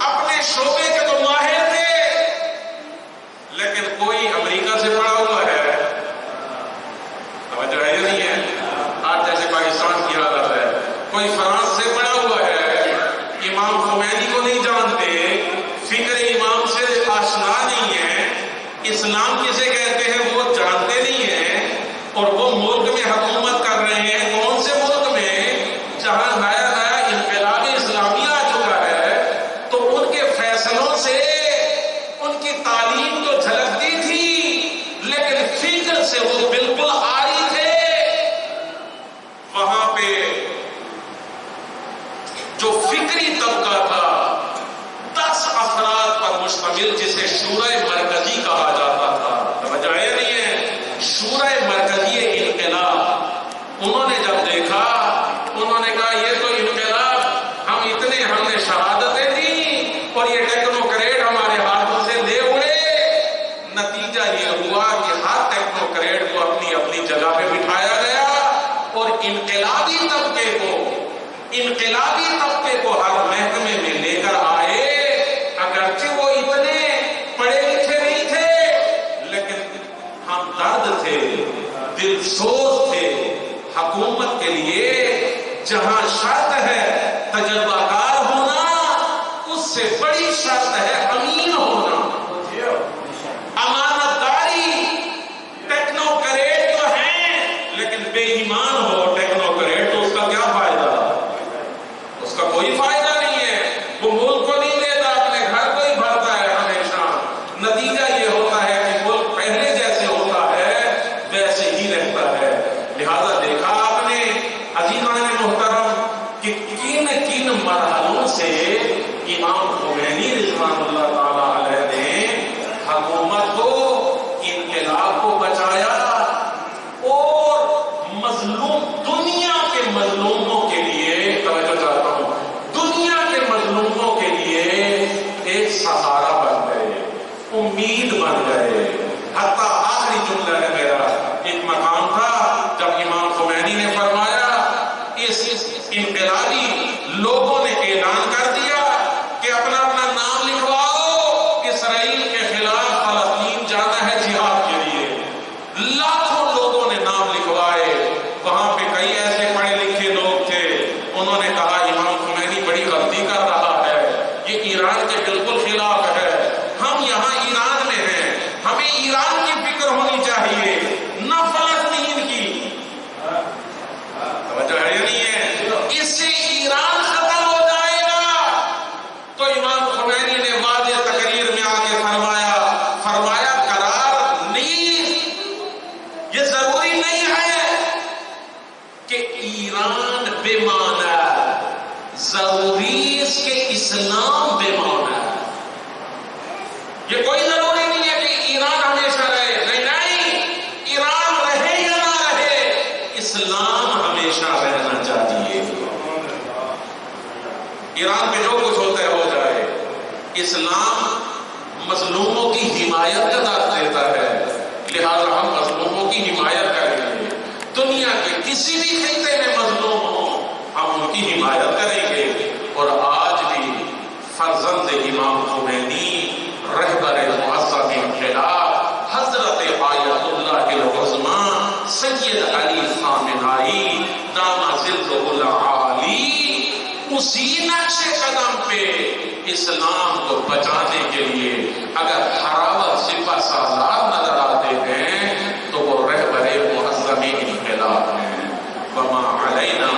اپنے شعبے کے تو ماہر تھے، لیکن کوئی امریکہ سے پڑھا ہوا ہے. توجہ ہے یا نہیں ہے؟ آج جیسے پاکستان کی حالت ہے، کوئی فرانس سے پڑھا ہوا ہے، امام خمینی کو نہیں جانتے، فکر امام سے آشنا نہیں ہے، اسلام کسے کہتے ہیں وہ جانتے نہیں ہیں، اور وہ ملک میں حکومت کر رہے ہیں. کون سے ملک میں؟ جہاں نیا نیا انقلاب اسلامی آ چکا ہے. تو ان کے فیصلوں سے ان کی تعلیم تو جھلکتی تھی، لیکن فکر سے وہ بالکل آری تھے. وہاں پہ جو فکری طبقہ تھا 10 افراد پر مشتمل، جسے شورى مرکزی کہا جاتا تھا. توجہ ہے نہیں ہے؟ شورى مرکزی انقلاب. انہوں نے جب دیکھا، انہوں نے کہا یہ تو انقلاب، ہم نے شہادتیں دی اور یہ ٹیکنوکریٹ ہمارے ہاتھوں سے لے اڑے. نتیجہ یہ ہوا کہ ہر ٹیکنوکریٹ کو اپنی اپنی جگہ پہ بٹھایا گیا اور انقلابی انقلابی طبقے کو ہر محکمے میں لے کر آئے، اگرچہ وہ اتنے پڑھے لکھے نہیں تھے لیکن ہم درد تھے، دل سوز تھے حکومت کے لیے۔ جہاں شرط ہے تجربہ کار ہونا، اس سے بڑی شرط ہے امین ہونا، امانت داری۔ ٹیکنوکریٹ تو ہیں لیکن بے ایمان ہو ٹیکنوکریٹ تو اس کا کیا فائدہ؟ اس کا کوئی فائدہ نہیں ہے، وہ ملک کو نہیں لیتا، اپنے گھر کو ہی بھرتا ہے ہمیشہ۔ نتیجہ یہ ہوتا ہے کہ ملک پہلے جیسے ہوتا ہے ویسے ہی رہتا ہے۔ لہذا دیکھا آپ نے عزیزان محترم کہ کن کن مرحلوں سے امام خمینی رضوان اللہ تعالی علیہ نے حکومت کو، انقلاب کو بچایا، اور مظلوم دنیا کے مظلوموں کے لیے، توجہ چاہتا ہوں، دنیا کے مظلوموں کے لیے ایک سہارا بن گئے، امید بن گئے۔ حتیٰ آخری جملہ ہے میرا، ایک مقام تھا جب امام خمینی نے فرمایا، اس انقلابی لوگوں نے اعلان کر دیا کہ اپنا اپنا نام لکھواؤ، اسرائیل کے خلاف فلسطین جانا ہے جہاد کے لیے۔ لاکھوں لوگوں نے نام لکھوائے، وہاں پہ کئی ایسے پڑھے لکھے لوگ تھے، انہوں نے کہا امام خمینی بڑی غلطی کر رہا ہے، یہ ایران کے بالکل خلاف ہے، ہم یہاں ایران میں ہیں، ہمیں ایران کی فکر ہونی چاہیے نہ فلسطین کی۔ توجہ ہے یا نہیں ہے؟ اس سے ایران ختم ہو جائے گا۔ تو امام خمینی نے واضح تقریر میں آ کے فرمایا قرار نہیں، یہ ضروری نہیں ہے کہ ایران بے معنی ہے، ضروری اس کے اسلام بے معنی ہے۔ یہ کوئی ضروری نہیں ہے کہ ایران ہمیشہ رہے، نہیں نہیں، ایران رہے یا نہ رہے، اسلام ہمیشہ رہنا چاہیے۔ ایران پہ جو کچھ ہوتا ہے ہو جائے، اسلام مظلوموں کی حمایت کا دعوت دیتا ہے، لہذا ہم مظلوموں کی حمایت کریں گے۔ دنیا کے کسی بھی خطے میں مظلوم ہوں، ہم ان کی حمایت کریں گے۔ اور آج بھی فرزند امام خمینی رہبر معظم انقلاب حضرت آیت اللہ العظمی سید علی خامنہئی دامہ ظلہ العالی، اسی نقش قدم پہ اسلام کو بچانے کے لیے اگر حراوت سپہ سالار نظر آتے ہیں تو وہ رہبر معظم انقلاب ہیں۔ وما علینا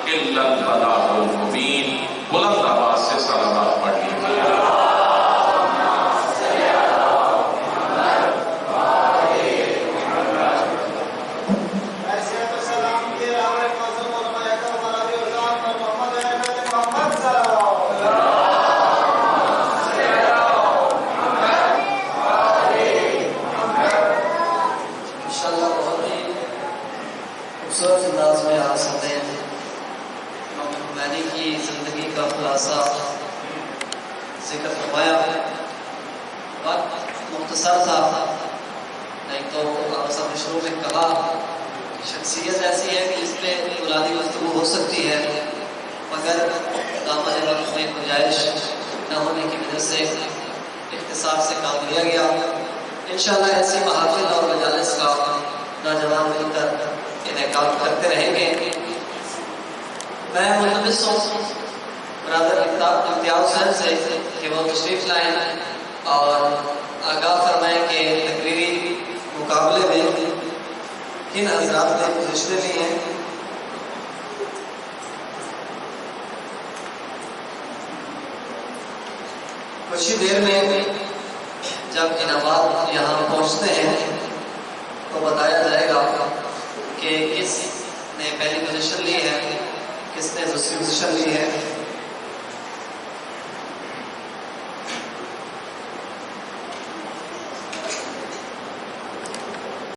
الا البلاغ المبین۔ بلند آواز سے صلوات پڑھ لیجیے۔ ذکر فرمایا، وقت مختصر تھا، نہیں تو آپ سب شروع میں کہا شخصیت ایسی ہے کہ اس پہ اولادی گفتگو ہو سکتی ہے، مگر دامن وقت میں گنجائش نہ ہونے کی وجہ سے اختصار سے کام لیا گیا۔ انشاءاللہ ایسی محافل اور مجالس کا نوجوان مل کر انعقاد کرتے رہیں گے۔ میں ملتمس ہوں برادر امتیاز حسین سے کہ وہ تشریف لائیں اور آگاہ فرمائیں کہ تقریری مقابلے میں کن حضرات نے پوزیشنیں لی ہیں۔ کچھ ہی دیر میں جب انعامات یہاں پہنچتے ہیں تو بتایا جائے گا کہ کس نے پہلی پوزیشن لی ہے، کس نے دوسری پوزیشن لی ہے۔